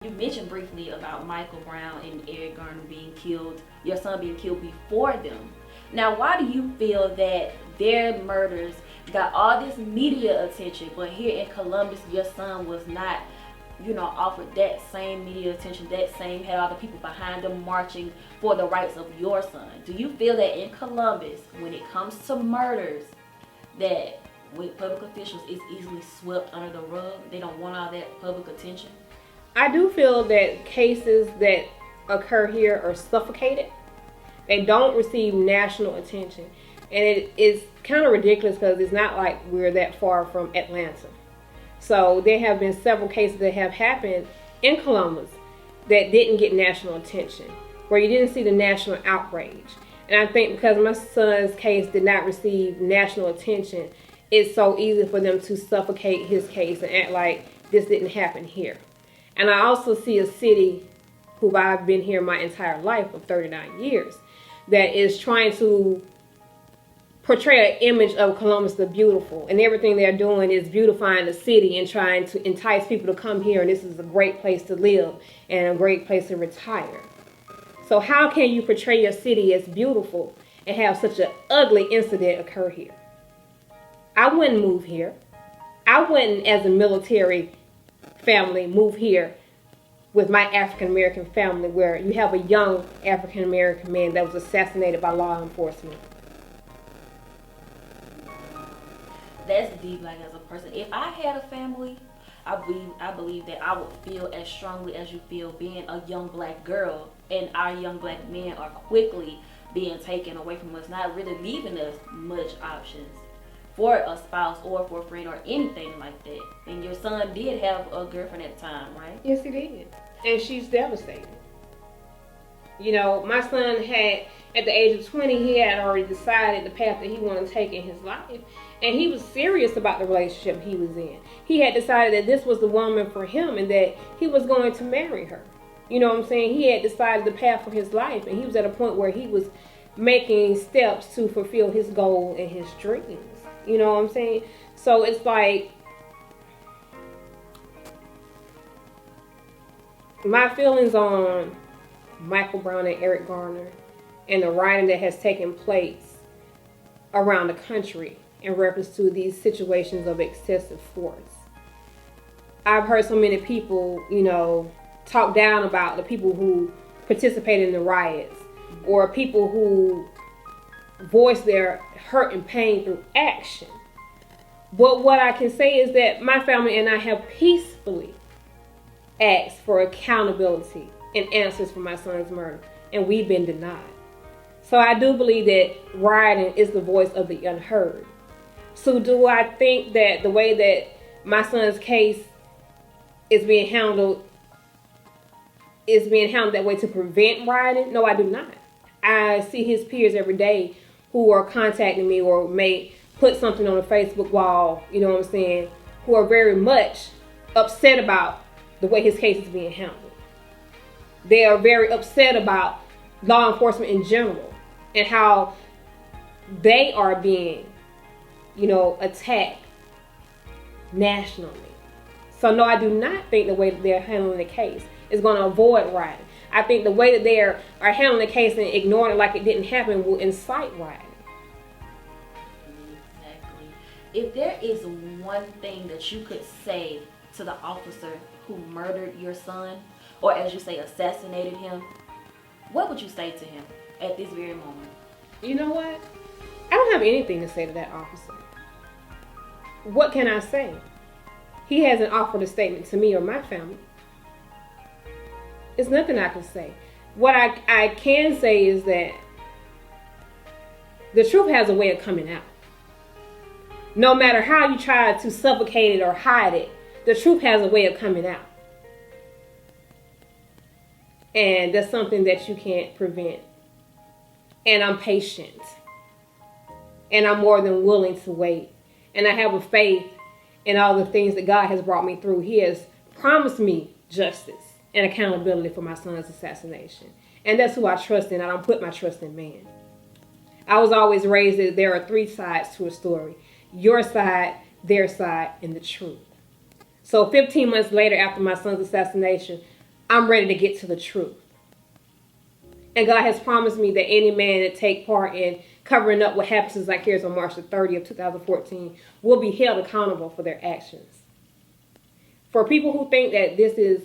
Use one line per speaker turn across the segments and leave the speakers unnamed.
You mentioned briefly about Michael Brown and Eric Garner being killed, your son being killed before them. Now, why do you feel that their murders got all this media attention, but here in Columbus, your son was not, offered that same media attention, that same, had all the people behind them marching for the rights of your son? Do you feel that in Columbus, when it comes to murders, that with public officials, it's easily swept under the rug? They don't want all that public attention?
I do feel that cases that occur here are suffocated. They don't receive national attention. And it is kind of ridiculous because it's not like we're that far from Atlanta. So there have been several cases that have happened in Columbus that didn't get national attention, where you didn't see the national outrage. And I think because my son's case did not receive national attention, it's so easy for them to suffocate his case and act like this didn't happen here. And I also see a city, who I've been here my entire life of 39 years, that is trying to portray an image of Columbus the beautiful. And everything they're doing is beautifying the city and trying to entice people to come here. And this is a great place to live and a great place to retire. So how can you portray your city as beautiful and have such an ugly incident occur here? I wouldn't move here. I wouldn't, as a military family, move here with my African American family, where you have a young African American man that was assassinated by law enforcement.
That's deep. Like, as a person, if I had a family, I believe that I would feel as strongly as you feel, being a young black girl, and our young black men are quickly being taken away from us, not really leaving us much options for a spouse or for a friend or anything like that. And your son did have a girlfriend at the time, right?
Yes, he did. And she's devastated. My son had, at the age of 20, he had already decided the path that he wanted to take in his life. And he was serious about the relationship he was in. He had decided that this was the woman for him and that he was going to marry her. You know what I'm saying? He had decided the path for his life, and he was at a point where he was making steps to fulfill his goal and his dreams. You know what I'm saying? So it's like, my feelings on Michael Brown and Eric Garner and the rioting that has taken place around the country in reference to these situations of excessive force. I've heard so many people, talk down about the people who participated in the riots, or people who voice their hurt and pain through action. But what I can say is that my family and I have peacefully asked for accountability and answers for my son's murder, and we've been denied. So I do believe that rioting is the voice of the unheard. So do I think that the way that my son's case is being handled that way to prevent rioting? No, I do not. I see his peers every day who are contacting me or may put something on a Facebook wall, you know what I'm saying, who are very much upset about the way his case is being handled. They are very upset about law enforcement in general and how they are being, attacked nationally. So no, I do not think the way that they're handling the case is going to avoid rioting. I think the way that they are handling the case and ignoring it like it didn't happen will incite rioting.
Exactly. If there is one thing that you could say to the officer who murdered your son, or as you say, assassinated him, what would you say to him at this very moment?
You know what? I don't have anything to say to that officer. What can I say? He hasn't offered a statement to me or my family. It's nothing I can say. What I can say is that the truth has a way of coming out. No matter how you try to suffocate it or hide it, the truth has a way of coming out. And that's something that you can't prevent. And I'm patient. And I'm more than willing to wait. And I have a faith in all the things that God has brought me through. He has promised me justice and accountability for my son's assassination. And that's who I trust in. I don't put my trust in man. I was always raised that there are three sides to a story. Your side, their side, and the truth. So 15 months later, after my son's assassination, I'm ready to get to the truth. And God has promised me that any man that take part in covering up what happened to Zacchaeus on March the 30th, 2014 will be held accountable for their actions. For people who think that this is,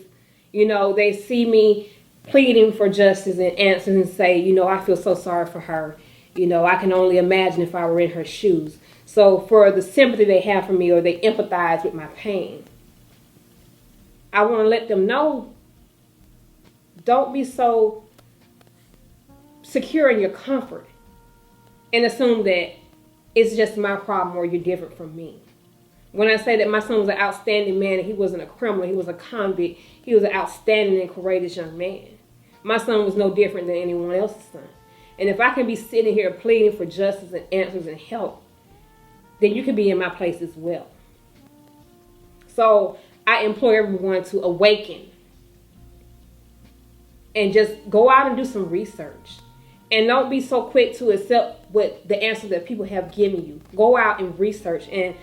they see me pleading for justice and answers and say, I feel so sorry for her. I can only imagine if I were in her shoes. So for the sympathy they have for me, or they empathize with my pain, I want to let them know, don't be so secure in your comfort and assume that it's just my problem or you're different from me. When I say that my son was an outstanding man and he wasn't a criminal, he was a convict, he was an outstanding and courageous young man. My son was no different than anyone else's son. And if I can be sitting here pleading for justice and answers and help, then you can be in my place as well. So I implore everyone to awaken and just go out and do some research. And don't be so quick to accept what the answers that people have given you. Go out and research. And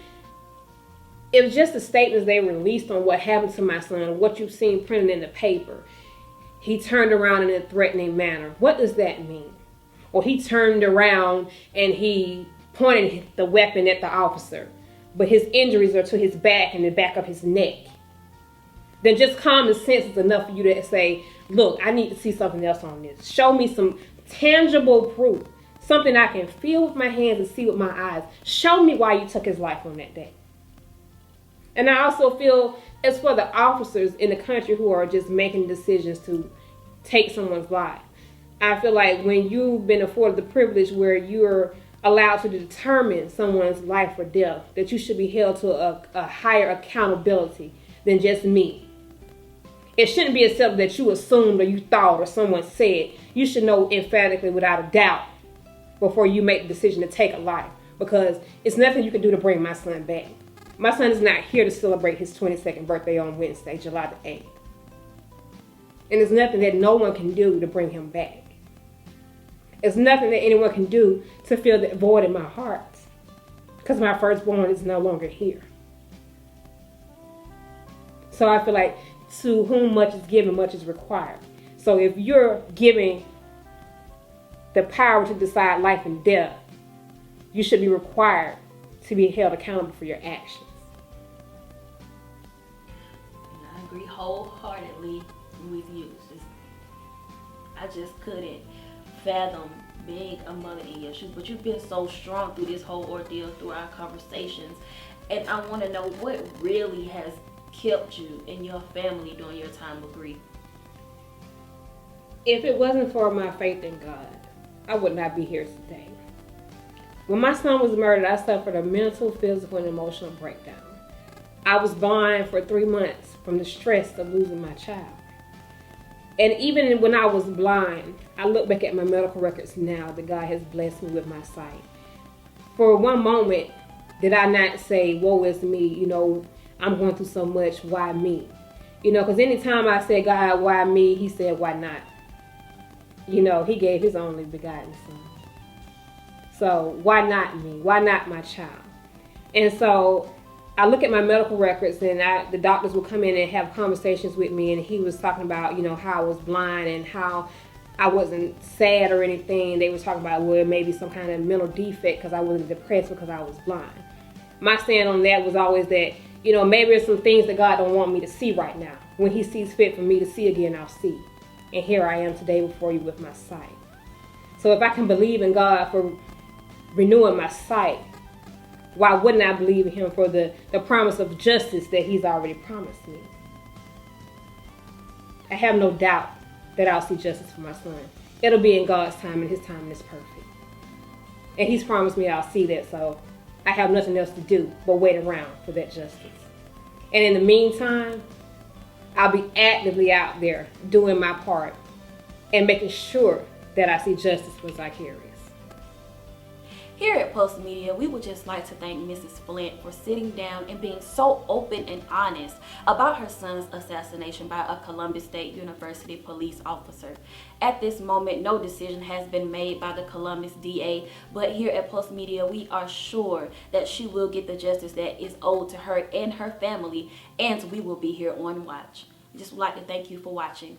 it was just the statements they released on what happened to my son, what you've seen printed in the paper. He turned around in a threatening manner. What does that mean? Or he turned around and he pointed the weapon at the officer, but his injuries are to his back and the back of his neck. Then just common sense is enough for you to say, look, I need to see something else on this. Show me some tangible proof, something I can feel with my hands and see with my eyes. Show me why you took his life on that day. And I also feel it's for the officers in the country who are just making decisions to take someone's life. I feel like when you've been afforded the privilege where you're allowed to determine someone's life or death, that you should be held to a higher accountability than just me. It shouldn't be accepted that you assumed or you thought or someone said. You should know emphatically without a doubt before you make the decision to take a life, because it's nothing you can do to bring my son back. My son is not here to celebrate his 22nd birthday on Wednesday, July the 8th. And there's nothing that no one can do to bring him back. There's nothing that anyone can do to fill that void in my heart, because my firstborn is no longer here. So I feel like to whom much is given, much is required. So if you're giving the power to decide life and death, you should be required to be held accountable for your actions.
And I agree wholeheartedly with you. I just couldn't fathom being a mother in your shoes, but you've been so strong through this whole ordeal, through our conversations, and I want to know what really has kept you and your family during your time of grief.
If it wasn't for my faith in God, I would not be here today. When my son was murdered, I suffered a mental, physical, and emotional breakdown. I was blind for 3 months from the stress of losing my child. And even when I was blind, I look back at my medical records now that God has blessed me with my sight. For one moment, did I not say, woe is me, I'm going through so much, why me? Because anytime I said, God, why me? He said, why not? He gave his only begotten son. So why not me? Why not my child? And so I look at my medical records, and the doctors would come in and have conversations with me, and he was talking about, how I was blind and how I wasn't sad or anything. They were talking about, well, maybe some kind of mental defect because I wasn't depressed because I was blind. My stand on that was always that, maybe there's some things that God don't want me to see right now. When he sees fit for me to see again, I'll see. And here I am today before you with my sight. So if I can believe in God for renewing my sight, why wouldn't I believe in him for the promise of justice that he's already promised me? I have no doubt that I'll see justice for my son. It'll be in God's time, and his time is perfect. And he's promised me I'll see that, so I have nothing else to do but wait around for that justice. And in the meantime, I'll be actively out there doing my part and making sure that I see justice for Zacchaeus.
Here at Pvlse Media, we would just like to thank Mrs. Flint for sitting down and being so open and honest about her son's assassination by a Columbus State University police officer. At this moment, no decision has been made by the Columbus DA, but here at Pvlse Media, we are sure that she will get the justice that is owed to her and her family, and we will be here on watch. Just would like to thank you for watching.